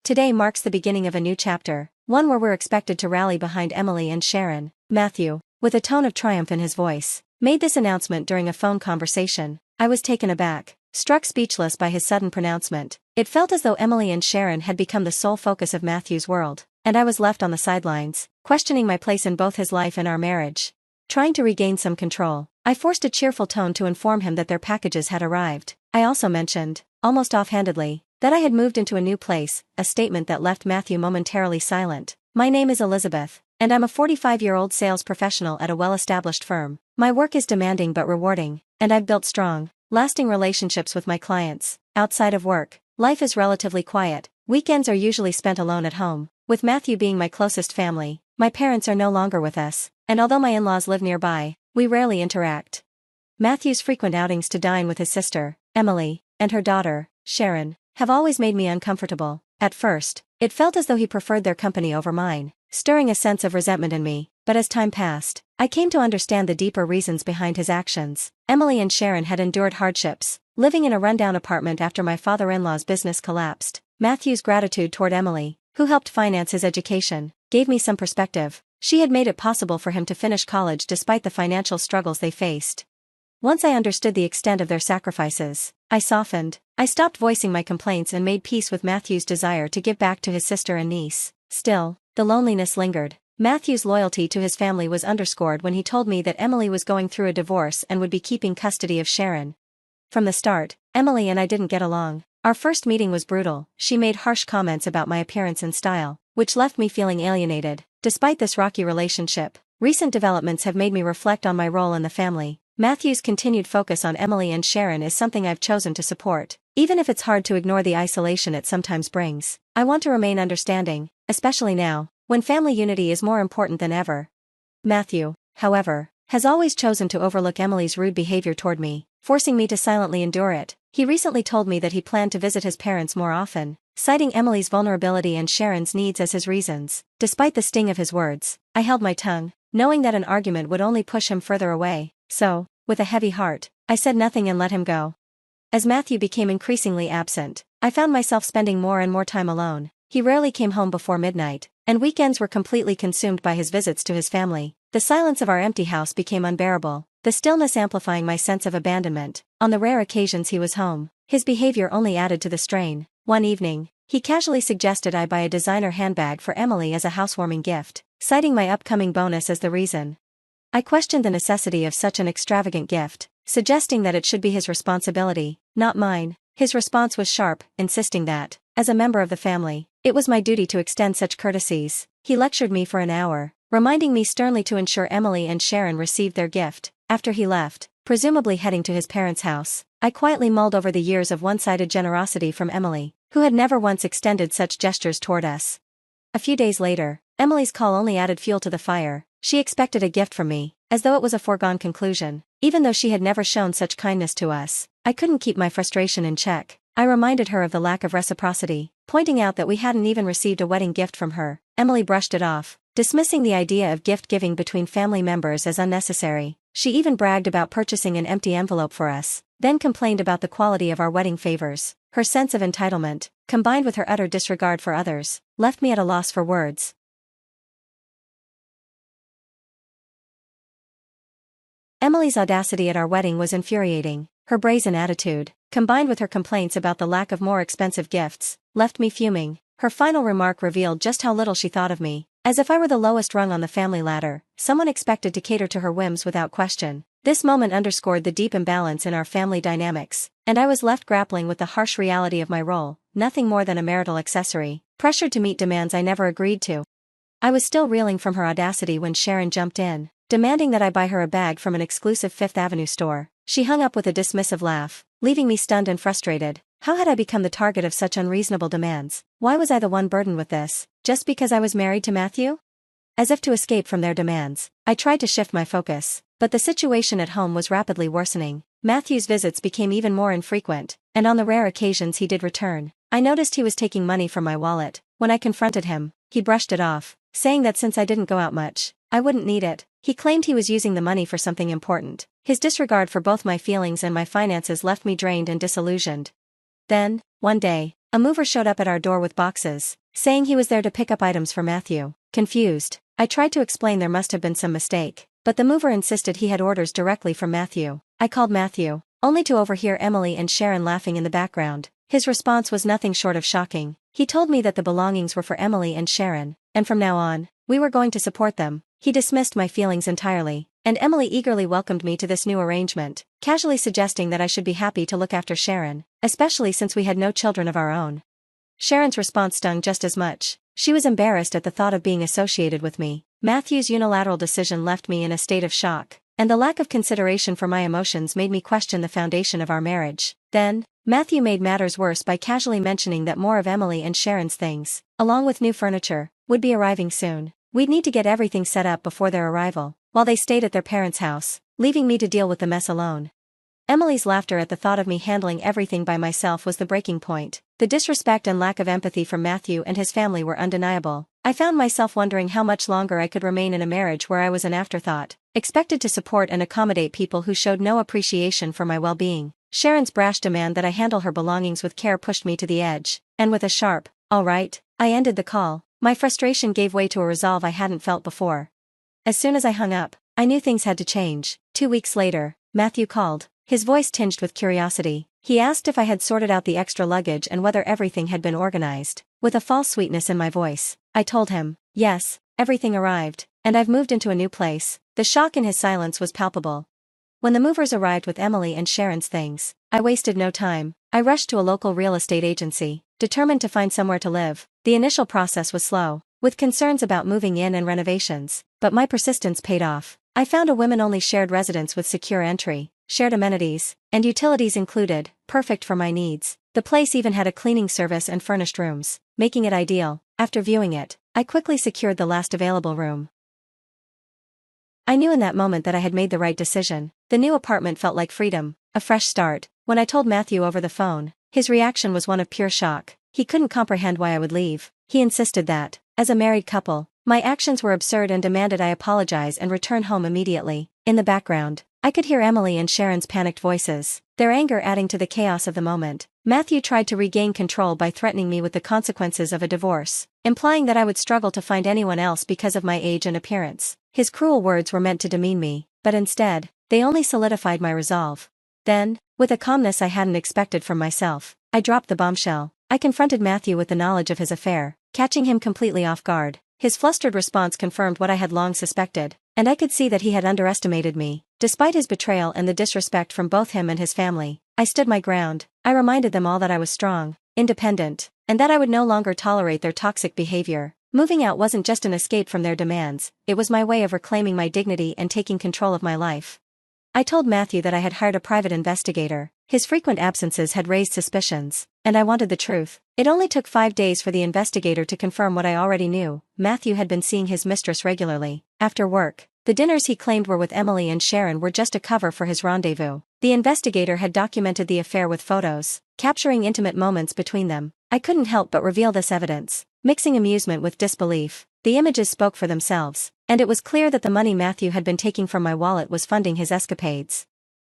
Today marks the beginning of a new chapter, one where we're expected to rally behind Emily and Sharon. Matthew, with a tone of triumph in his voice, made this announcement during a phone conversation. I was taken aback, struck speechless by his sudden pronouncement. It felt as though Emily and Sharon had become the sole focus of Matthew's world, and I was left on the sidelines, questioning my place in both his life and our marriage. Trying to regain some control, I forced a cheerful tone to inform him that their packages had arrived. I also mentioned, almost offhandedly, that I had moved into a new place, a statement that left Matthew momentarily silent. My name is Elizabeth, and I'm a 45-year-old sales professional at a well-established firm. My work is demanding but rewarding, and I've built strong, lasting relationships with my clients. Outside of work, life is relatively quiet. Weekends are usually spent alone at home, with Matthew being my closest family. My parents are no longer with us, and although my in-laws live nearby, we rarely interact. Matthew's frequent outings to dine with his sister, Emily, and her daughter, Sharon, have always made me uncomfortable. At first, it felt as though he preferred their company over mine, stirring a sense of resentment in me. But as time passed, I came to understand the deeper reasons behind his actions. Emily and Sharon had endured hardships, living in a rundown apartment after my father-in-law's business collapsed. Matthew's gratitude toward Emily, who helped finance his education, gave me some perspective. She had made it possible for him to finish college despite the financial struggles they faced. Once I understood the extent of their sacrifices, I softened. I stopped voicing my complaints and made peace with Matthew's desire to give back to his sister and niece. Still, the loneliness lingered. Matthew's loyalty to his family was underscored when he told me that Emily was going through a divorce and would be keeping custody of Sharon. From the start, Emily and I didn't get along. Our first meeting was brutal. She made harsh comments about my appearance and style, which left me feeling alienated. Despite this rocky relationship, recent developments have made me reflect on my role in the family. Matthew's continued focus on Emily and Sharon is something I've chosen to support, even if it's hard to ignore the isolation it sometimes brings. I want to remain understanding, especially now, when family unity is more important than ever. Matthew, however, has always chosen to overlook Emily's rude behavior toward me, forcing me to silently endure it. He recently told me that he planned to visit his parents more often, citing Emily's vulnerability and Sharon's needs as his reasons. Despite the sting of his words, I held my tongue, knowing that an argument would only push him further away. So, with a heavy heart, I said nothing and let him go. As Matthew became increasingly absent, I found myself spending more and more time alone. He rarely came home before midnight, and weekends were completely consumed by his visits to his family. The silence of our empty house became unbearable, the stillness amplifying my sense of abandonment. On the rare occasions he was home, his behavior only added to the strain. One evening, he casually suggested I buy a designer handbag for Emily as a housewarming gift, citing my upcoming bonus as the reason. I questioned the necessity of such an extravagant gift, suggesting that it should be his responsibility, not mine. His response was sharp, insisting that, as a member of the family, it was my duty to extend such courtesies. He lectured me for an hour, reminding me sternly to ensure Emily and Sharon received their gift. After he left, presumably heading to his parents' house, I quietly mulled over the years of one-sided generosity from Emily, who had never once extended such gestures toward us. A few days later, Emily's call only added fuel to the fire. She expected a gift from me, as though it was a foregone conclusion. Even though she had never shown such kindness to us, I couldn't keep my frustration in check. I reminded her of the lack of reciprocity, pointing out that we hadn't even received a wedding gift from her. Emily brushed it off, dismissing the idea of gift-giving between family members as unnecessary. She even bragged about purchasing an empty envelope for us, then complained about the quality of our wedding favors. Her sense of entitlement, combined with her utter disregard for others, left me at a loss for words. Emily's audacity at our wedding was infuriating. Her brazen attitude, combined with her complaints about the lack of more expensive gifts, left me fuming. Her final remark revealed just how little she thought of me. As if I were the lowest rung on the family ladder, someone expected to cater to her whims without question. This moment underscored the deep imbalance in our family dynamics, and I was left grappling with the harsh reality of my role, nothing more than a marital accessory, pressured to meet demands I never agreed to. I was still reeling from her audacity when Sharon jumped in, demanding that I buy her a bag from an exclusive Fifth Avenue store. She hung up with a dismissive laugh, leaving me stunned and frustrated. How had I become the target of such unreasonable demands? Why was I the one burdened with this, just because I was married to Matthew? As if to escape from their demands, I tried to shift my focus, but the situation at home was rapidly worsening. Matthew's visits became even more infrequent, and on the rare occasions he did return, I noticed he was taking money from my wallet. When I confronted him, he brushed it off, saying that since I didn't go out much, I wouldn't need it. He claimed he was using the money for something important. His disregard for both my feelings and my finances left me drained and disillusioned. Then, one day, A mover showed up at our door with boxes, saying he was there to pick up items for Matthew. Confused, I tried to explain there must have been some mistake, but the mover insisted he had orders directly from Matthew. I called Matthew, only to overhear Emily and Sharon laughing in the background. His response was nothing short of shocking. He told me that the belongings were for Emily and Sharon, and from now on, we were going to support them. He dismissed my feelings entirely, and Emily eagerly welcomed me to this new arrangement, casually suggesting that I should be happy to look after Sharon, especially since we had no children of our own. Sharon's response stung just as much. She was embarrassed at the thought of being associated with me. Matthew's unilateral decision left me in a state of shock, and the lack of consideration for my emotions made me question the foundation of our marriage. Then, Matthew made matters worse by casually mentioning that more of Emily and Sharon's things, along with new furniture, would be arriving soon. We'd need to get everything set up before their arrival, while they stayed at their parents' house, leaving me to deal with the mess alone. Emily's laughter at the thought of me handling everything by myself was the breaking point. The disrespect and lack of empathy from Matthew and his family were undeniable. I found myself wondering how much longer I could remain in a marriage where I was an afterthought, expected to support and accommodate people who showed no appreciation for my well-being. Sharon's brash demand that I handle her belongings with care pushed me to the edge, and with a sharp, "All right," I ended the call. My frustration gave way to a resolve I hadn't felt before. As soon as I hung up, I knew things had to change. 2 weeks later, Matthew called, his voice tinged with curiosity. He asked if I had sorted out the extra luggage and whether everything had been organized. With a false sweetness in my voice, I told him, "Yes, everything arrived, and I've moved into a new place." The shock in his silence was palpable. When the movers arrived with Emily and Sharon's things, I wasted no time. I rushed to a local real estate agency, determined to find somewhere to live. The initial process was slow, with concerns about moving in and renovations, but my persistence paid off. I found a women-only shared residence with secure entry, shared amenities, and utilities included, perfect for my needs. The place even had a cleaning service and furnished rooms, making it ideal. After viewing it, I quickly secured the last available room. I knew in that moment that I had made the right decision. The new apartment felt like freedom, a fresh start. When I told Matthew over the phone, his reaction was one of pure shock. He couldn't comprehend why I would leave. He insisted that, as a married couple, my actions were absurd and demanded I apologize and return home immediately. In the background, I could hear Emily and Sharon's panicked voices, their anger adding to the chaos of the moment. Matthew tried to regain control by threatening me with the consequences of a divorce, implying that I would struggle to find anyone else because of my age and appearance. His cruel words were meant to demean me, but instead, they only solidified my resolve. Then, with a calmness I hadn't expected from myself, I dropped the bombshell. I confronted Matthew with the knowledge of his affair, catching him completely off guard. His flustered response confirmed what I had long suspected, and I could see that he had underestimated me. Despite his betrayal and the disrespect from both him and his family, I stood my ground. I reminded them all that I was strong, independent, and that I would no longer tolerate their toxic behavior. Moving out wasn't just an escape from their demands, it was my way of reclaiming my dignity and taking control of my life. I told Matthew that I had hired a private investigator. His frequent absences had raised suspicions, and I wanted the truth. It only took 5 days for the investigator to confirm what I already knew. Matthew had been seeing his mistress regularly. After work, the dinners he claimed were with Emily and Sharon were just a cover for his rendezvous. The investigator had documented the affair with photos, capturing intimate moments between them. I couldn't help but reveal this evidence, mixing amusement with disbelief. The images spoke for themselves, and it was clear that the money Matthew had been taking from my wallet was funding his escapades.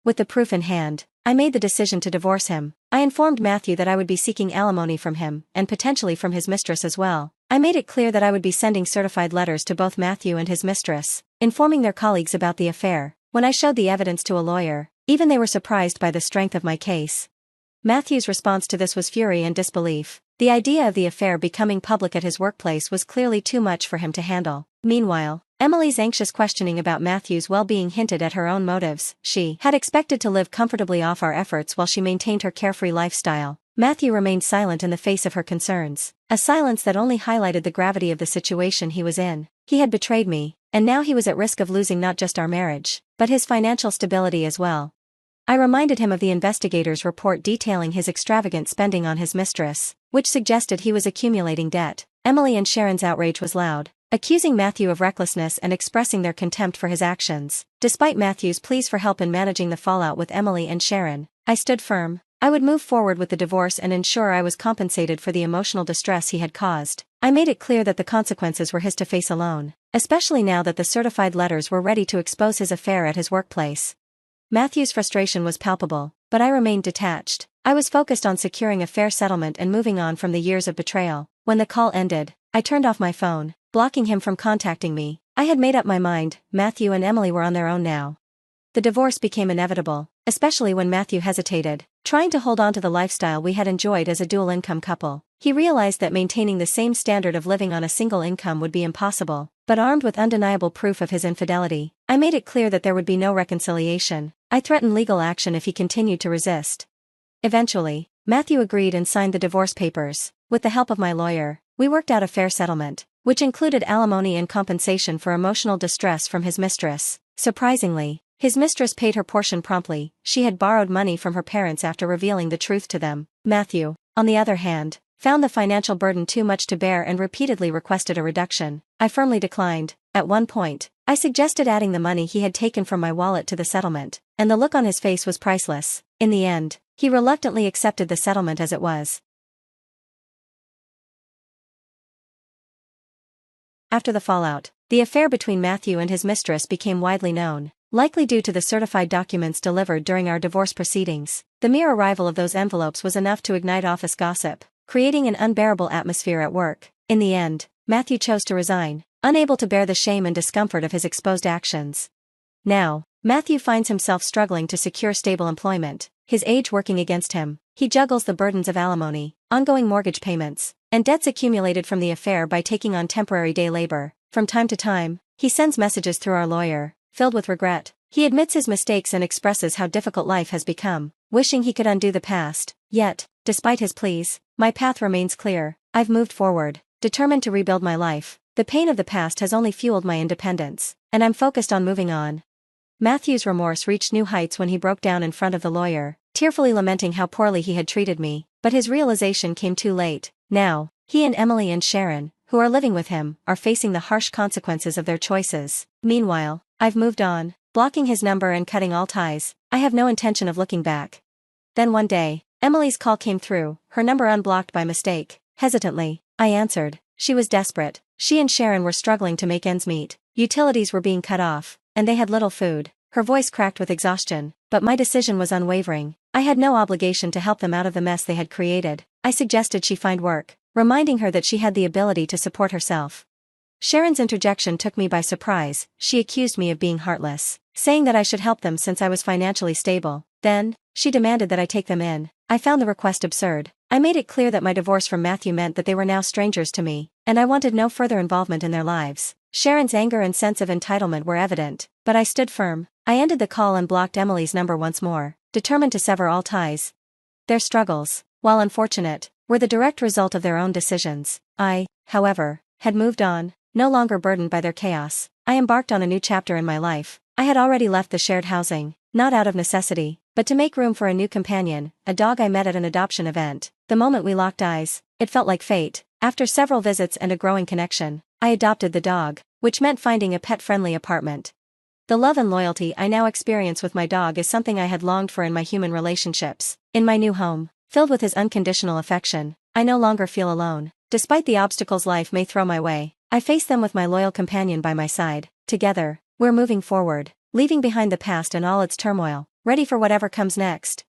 With the proof in hand, I made the decision to divorce him. I informed Matthew that I would be seeking alimony from him, and potentially from his mistress as well. I made it clear that I would be sending certified letters to both Matthew and his mistress, informing their colleagues about the affair. When I showed the evidence to a lawyer, even they were surprised by the strength of my case. Matthew's response to this was fury and disbelief. The idea of the affair becoming public at his workplace was clearly too much for him to handle. Meanwhile, Emily's anxious questioning about Matthew's well-being hinted at her own motives. She had expected to live comfortably off our efforts while she maintained her carefree lifestyle. Matthew remained silent in the face of her concerns, a silence that only highlighted the gravity of the situation he was in. He had betrayed me, and now he was at risk of losing not just our marriage, but his financial stability as well. I reminded him of the investigator's report detailing his extravagant spending on his mistress, which suggested he was accumulating debt. Emily and Sharon's outrage was loud, accusing Matthew of recklessness and expressing their contempt for his actions. Despite Matthew's pleas for help in managing the fallout with Emily and Sharon, I stood firm. I would move forward with the divorce and ensure I was compensated for the emotional distress he had caused. I made it clear that the consequences were his to face alone, especially now that the certified letters were ready to expose his affair at his workplace. Matthew's frustration was palpable, but I remained detached. I was focused on securing a fair settlement and moving on from the years of betrayal. When the call ended, I turned off my phone, blocking him from contacting me. I had made up my mind, Matthew and Emily were on their own now. The divorce became inevitable, especially when Matthew hesitated, trying to hold on to the lifestyle we had enjoyed as a dual-income couple. He realized that maintaining the same standard of living on a single income would be impossible, but armed with undeniable proof of his infidelity, I made it clear that there would be no reconciliation. I threatened legal action if he continued to resist. Eventually, Matthew agreed and signed the divorce papers. With the help of my lawyer, we worked out a fair settlement, which included alimony and compensation for emotional distress from his mistress. Surprisingly, his mistress paid her portion promptly. She had borrowed money from her parents after revealing the truth to them. Matthew, on the other hand, found the financial burden too much to bear and repeatedly requested a reduction. I firmly declined. At one point, I suggested adding the money he had taken from my wallet to the settlement, and the look on his face was priceless. In the end, he reluctantly accepted the settlement as it was. After the fallout, the affair between Matthew and his mistress became widely known, likely due to the certified documents delivered during our divorce proceedings. The mere arrival of those envelopes was enough to ignite office gossip, creating an unbearable atmosphere at work. In the end, Matthew chose to resign, unable to bear the shame and discomfort of his exposed actions. Now, Matthew finds himself struggling to secure stable employment, his age working against him. He juggles the burdens of alimony, ongoing mortgage payments, and debts accumulated from the affair by taking on temporary day labor. From time to time, he sends messages through our lawyer, filled with regret. He admits his mistakes and expresses how difficult life has become, wishing he could undo the past. Yet, despite his pleas, my path remains clear. I've moved forward, determined to rebuild my life. The pain of the past has only fueled my independence, and I'm focused on moving on. Matthew's remorse reached new heights when he broke down in front of the lawyer, tearfully lamenting how poorly he had treated me. But his realization came too late. Now, he and Emily and Sharon, who are living with him, are facing the harsh consequences of their choices. Meanwhile, I've moved on, blocking his number and cutting all ties. I have no intention of looking back. Then one day, Emily's call came through, her number unblocked by mistake. Hesitantly, I answered. She was desperate. She and Sharon were struggling to make ends meet. Utilities were being cut off, and they had little food. Her voice cracked with exhaustion, but my decision was unwavering. I had no obligation to help them out of the mess they had created. I suggested she find work, reminding her that she had the ability to support herself. Sharon's interjection took me by surprise. She accused me of being heartless, saying that I should help them since I was financially stable. Then, she demanded that I take them in. I found the request absurd. I made it clear that my divorce from Matthew meant that they were now strangers to me, and I wanted no further involvement in their lives. Sharon's anger and sense of entitlement were evident, but I stood firm. I ended the call and blocked Emily's number once more, determined to sever all ties. Their struggles, while unfortunate, were the direct result of their own decisions. I, however, had moved on, no longer burdened by their chaos. I embarked on a new chapter in my life. I had already left the shared housing, not out of necessity, but to make room for a new companion, a dog I met at an adoption event. The moment we locked eyes, it felt like fate. After several visits and a growing connection, I adopted the dog, which meant finding a pet-friendly apartment. The love and loyalty I now experience with my dog is something I had longed for in my human relationships. In my new home, filled with his unconditional affection, I no longer feel alone. Despite the obstacles life may throw my way, I face them with my loyal companion by my side. Together, we're moving forward, leaving behind the past and all its turmoil, ready for whatever comes next.